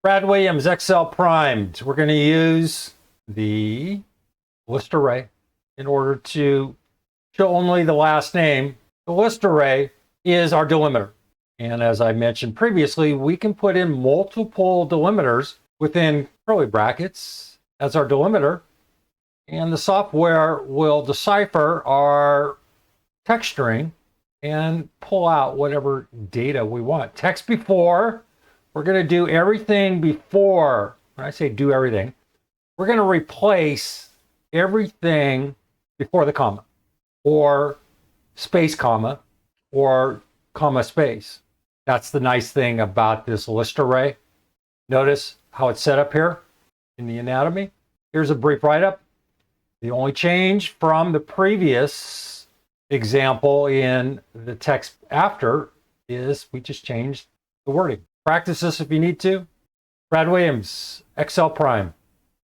Brad Williams, Excel primed. We're going to use the list array in order to show only the last name. The list array is our delimiter. And as I mentioned previously, we can put in multiple delimiters within curly brackets as our delimiter. And the software will decipher our text string and pull out whatever data we want. Text before. We're going to do everything before. When I say do everything, we're going to replace everything before the comma, or space comma, or comma space. That's the nice thing about this list array. Notice how it's set up here in the anatomy. Here's a brief write-up. The only change from the previous example in the text after is we just changed the wording. Practice this if you need to. Brad Williams, Excel Prime.